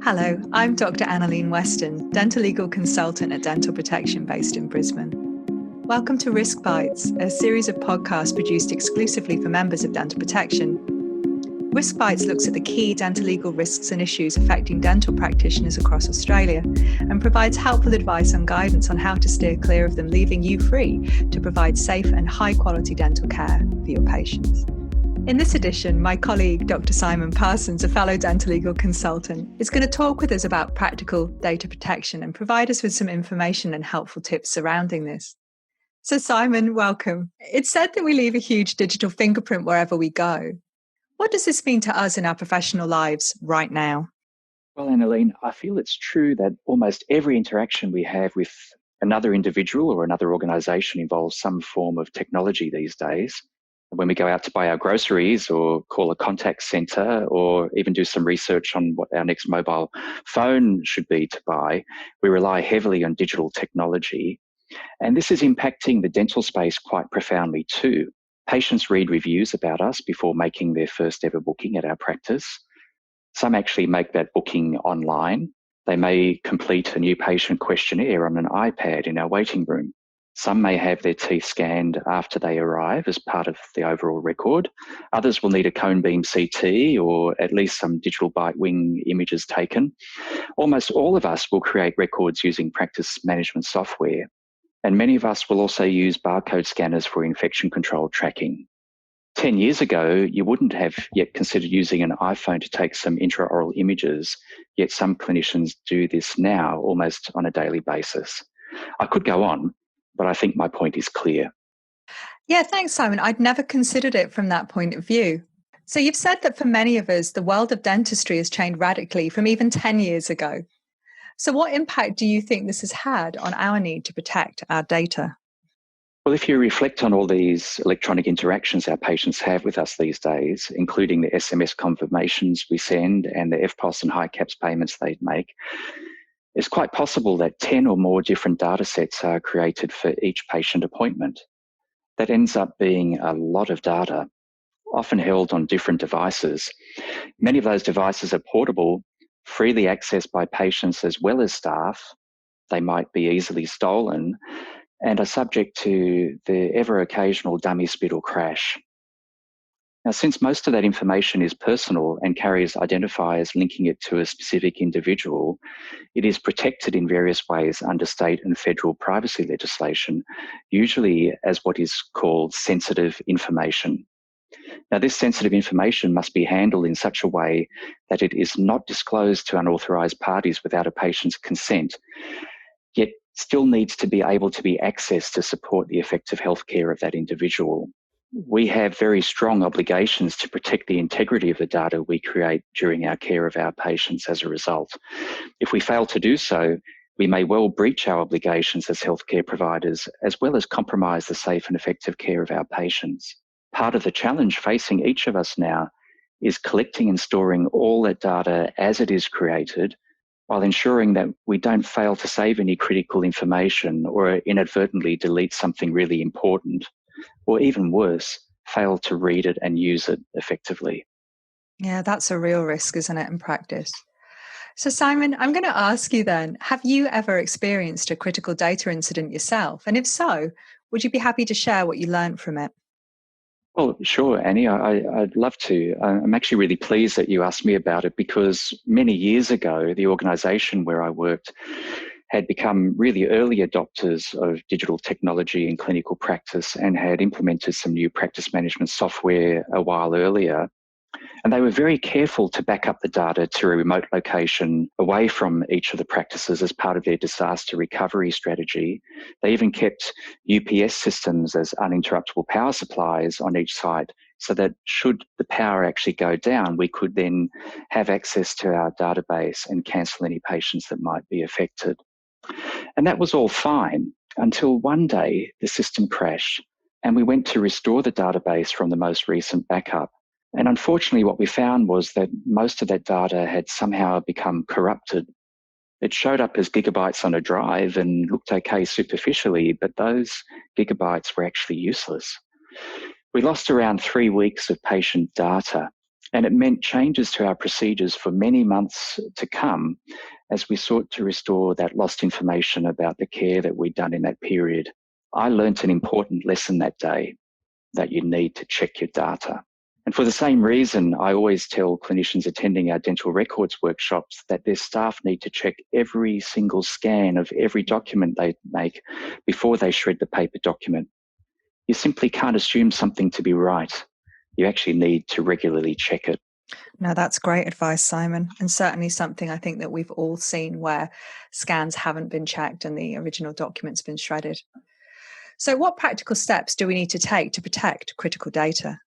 Hello, I'm Dr. Annalene Weston, dentolegal consultant at Dental Protection based in Brisbane. Welcome to RiskBites, a series of podcasts produced exclusively for members of Dental Protection. RiskBites looks at the key dentolegal risks and issues affecting dental practitioners across Australia and provides helpful advice and guidance on how to steer clear of them, leaving you free to provide safe and high-quality dental care for your patients. In this edition, my colleague, Dr. Simon Parsons, a fellow dentolegal consultant, is going to talk with us about practical data protection and provide us with some information and helpful tips surrounding this. So Simon, welcome. It's said that we leave a huge digital fingerprint wherever we go. What does this mean to us in our professional lives right now? Well, Annalene, I feel it's true that almost every interaction we have with another individual or another organisation involves some form of technology these days. When we go out to buy our groceries or call a contact centre or even do some research on what our next mobile phone should be to buy, we rely heavily on digital technology. And this is impacting the dental space quite profoundly too. Patients read reviews about us before making their first ever booking at our practice. Some actually make that booking online. They may complete a new patient questionnaire on an iPad in our waiting room. Some may have their teeth scanned after they arrive as part of the overall record. Others will need a cone beam CT or at least some digital bite wing images taken. Almost all of us will create records using practice management software. And many of us will also use barcode scanners for infection control tracking. 10 years ago, you wouldn't have yet considered using an iPhone to take some intraoral images, yet some clinicians do this now almost on a daily basis. I could go on, but I think my point is clear. Yeah, thanks, Simon. I'd never considered it from that point of view. So you've said that for many of us, the world of dentistry has changed radically from even 10 years ago. So what impact do you think this has had on our need to protect our data? Well, if you reflect on all these electronic interactions our patients have with us these days, including the SMS confirmations we send and the FPOS and high caps payments they make, it's quite possible that 10 or more different data sets are created for each patient appointment. That ends up being a lot of data, often held on different devices. Many of those devices are portable, freely accessed by patients as well as staff. They might be easily stolen and are subject to the ever occasional dummy spit or crash. Now, since most of that information is personal and carries identifiers linking it to a specific individual, it is protected in various ways under state and federal privacy legislation, usually as what is called sensitive information. Now, this sensitive information must be handled in such a way that it is not disclosed to unauthorised parties without a patient's consent, yet still needs to be able to be accessed to support the effective healthcare of that individual. We have very strong obligations to protect the integrity of the data we create during our care of our patients as a result. If we fail to do so, we may well breach our obligations as healthcare providers, as well as compromise the safe and effective care of our patients. Part of the challenge facing each of us now is collecting and storing all that data as it is created, while ensuring that we don't fail to save any critical information or inadvertently delete something really important, or even worse, fail to read it and use it effectively. Yeah, that's a real risk, isn't it, in practice? So Simon, I'm going to ask you then, have you ever experienced a critical data incident yourself? And if so, would you be happy to share what you learned from it? Well, sure, Annie, I'd love to. I'm actually really pleased that you asked me about it because many years ago, the organisation where I worked had become really early adopters of digital technology in clinical practice and had implemented some new practice management software a while earlier. And they were very careful to back up the data to a remote location away from each of the practices as part of their disaster recovery strategy. They even kept UPS systems as uninterruptible power supplies on each site so that should the power actually go down, we could then have access to our database and cancel any patients that might be affected. And that was all fine until one day the system crashed and we went to restore the database from the most recent backup. And unfortunately, what we found was that most of that data had somehow become corrupted. It showed up as gigabytes on a drive and looked okay superficially, but those gigabytes were actually useless. We lost around 3 weeks of patient data, And it meant changes to our procedures for many months to come as we sought to restore that lost information about the care that we'd done in that period. I learnt an important lesson that day, that you need to check your data. And for the same reason, I always tell clinicians attending our dental records workshops that their staff need to check every single scan of every document they make before they shred the paper document. You simply can't assume something to be right. You actually need to regularly check it. No, that's great advice, Simon, and certainly something I think that we've all seen where scans haven't been checked and the original document's been shredded. So what practical steps do we need to take to protect critical data?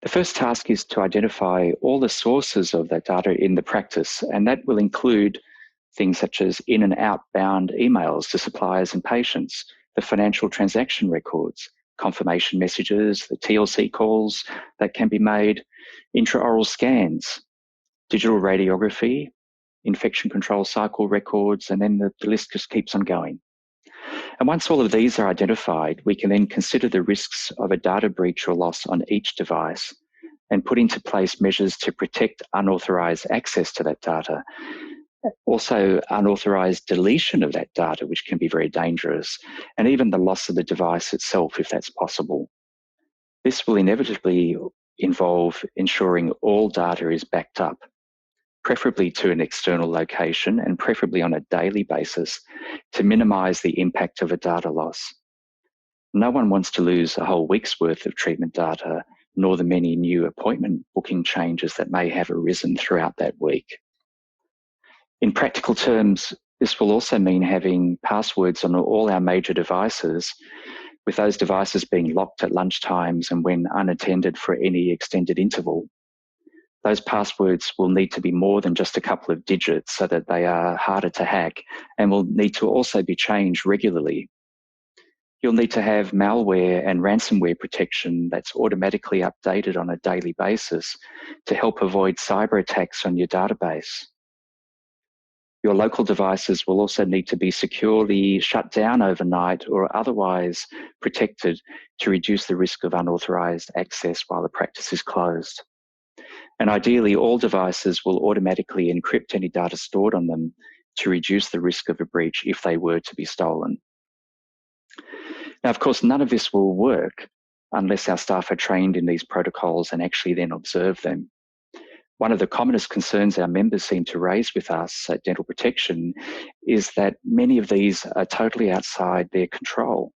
The first task is to identify all the sources of that data in the practice, and that will include things such as in and outbound emails to suppliers and patients, the financial transaction records, confirmation messages, the TLC calls that can be made, intraoral scans, digital radiography, infection control cycle records, and then the list just keeps on going. And once all of these are identified, we can then consider the risks of a data breach or loss on each device and put into place measures to protect unauthorized access to that data. Also, unauthorized deletion of that data, which can be very dangerous, and even the loss of the device itself, if that's possible. This will inevitably involve ensuring all data is backed up, preferably to an external location and preferably on a daily basis to minimize the impact of a data loss. No one wants to lose a whole week's worth of treatment data, nor the many new appointment booking changes that may have arisen throughout that week. In practical terms, this will also mean having passwords on all our major devices, with those devices being locked at lunchtimes and when unattended for any extended interval. Those passwords will need to be more than just a couple of digits so that they are harder to hack and will need to also be changed regularly. You'll need to have malware and ransomware protection that's automatically updated on a daily basis to help avoid cyber attacks on your database. Your local devices will also need to be securely shut down overnight or otherwise protected to reduce the risk of unauthorized access while the practice is closed. And ideally, all devices will automatically encrypt any data stored on them to reduce the risk of a breach if they were to be stolen. Now, of course, none of this will work unless our staff are trained in these protocols and actually then observe them. One of the commonest concerns our members seem to raise with us at Dental Protection is that many of these are totally outside their control,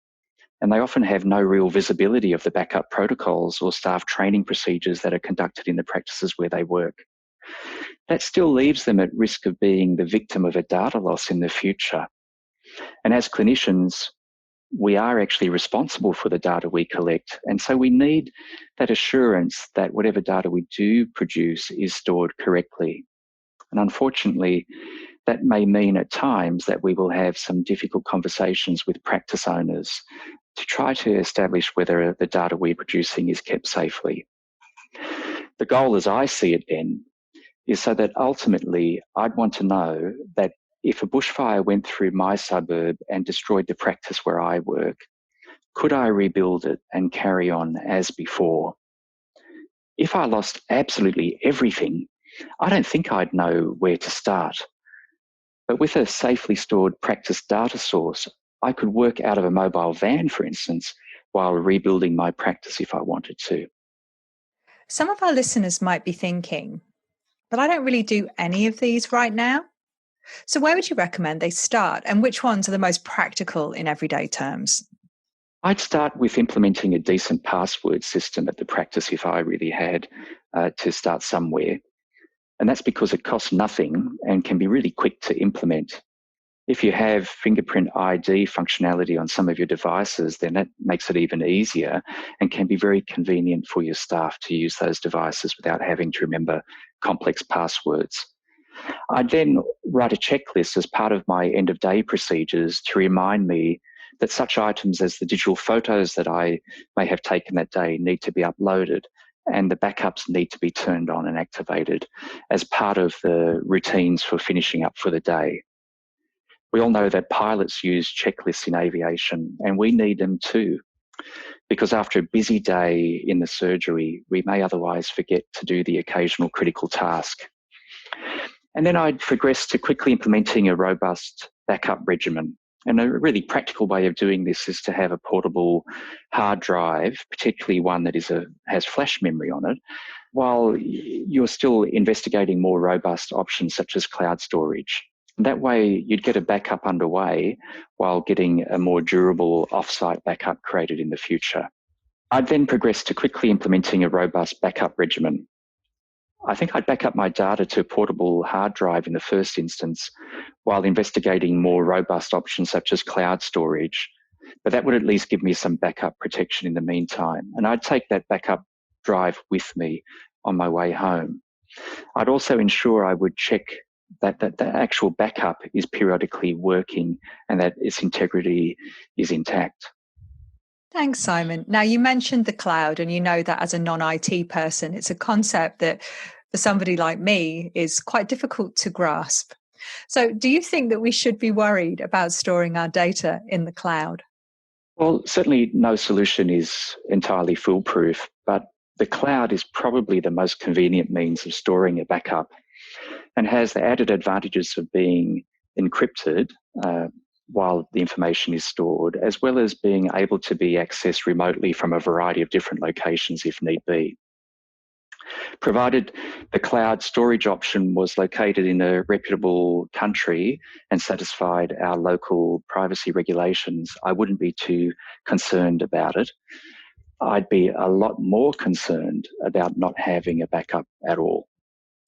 and they often have no real visibility of the backup protocols or staff training procedures that are conducted in the practices where they work. That still leaves them at risk of being the victim of a data loss in the future. And as clinicians, we are actually responsible for the data we collect. And so we need that assurance that whatever data we do produce is stored correctly. And unfortunately, that may mean at times that we will have some difficult conversations with practice owners to try to establish whether the data we're producing is kept safely. The goal, as I see it then, is so that ultimately I'd want to know that if a bushfire went through my suburb and destroyed the practice where I work, could I rebuild it and carry on as before? If I lost absolutely everything, I don't think I'd know where to start. But with a safely stored practice data source, I could work out of a mobile van, for instance, while rebuilding my practice if I wanted to. Some of our listeners might be thinking, but I don't really do any of these right now. So where would you recommend they start, and which ones are the most practical in everyday terms? I'd start with implementing a decent password system at the practice if I really had to start somewhere. And that's because it costs nothing and can be really quick to implement. If you have fingerprint ID functionality on some of your devices, then that makes it even easier and can be very convenient for your staff to use those devices without having to remember complex passwords. I'd then write a checklist as part of my end-of-day procedures to remind me that such items as the digital photos that I may have taken that day need to be uploaded, and the backups need to be turned on and activated as part of the routines for finishing up for the day. We all know that pilots use checklists in aviation, and we need them too. because after a busy day in the surgery, we may otherwise forget to do the occasional critical task. And then I'd progress to quickly implementing a robust backup regimen. And a really practical way of doing this is to have a portable hard drive, particularly one that has flash memory on it, while you're still investigating more robust options such as cloud storage. That way, you'd get a backup underway while getting a more durable offsite backup created in the future. I'd then progress to quickly implementing a robust backup regimen. I think I'd back up my data to a portable hard drive in the first instance while investigating more robust options such as cloud storage. But that would at least give me some backup protection in the meantime. And I'd take that backup drive with me on my way home. I'd also ensure I would check that the actual backup is periodically working and that its integrity is intact. Thanks, Simon. Now, you mentioned the cloud, and you know that as a non-IT person, it's a concept that for somebody like me is quite difficult to grasp. So do you think that we should be worried about storing our data in the cloud? Well, certainly no solution is entirely foolproof, but the cloud is probably the most convenient means of storing a backup and has the added advantages of being encrypted while the information is stored, as well as being able to be accessed remotely from a variety of different locations if need be. Provided the cloud storage option was located in a reputable country and satisfied our local privacy regulations, I wouldn't be too concerned about it. I'd be a lot more concerned about not having a backup at all.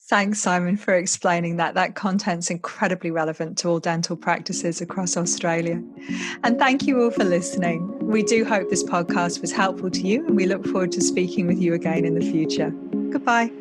Thanks, Simon, for explaining that. That content's incredibly relevant to all dental practices across Australia. And thank you all for listening. We do hope this podcast was helpful to you, and we look forward to speaking with you again in the future. Goodbye.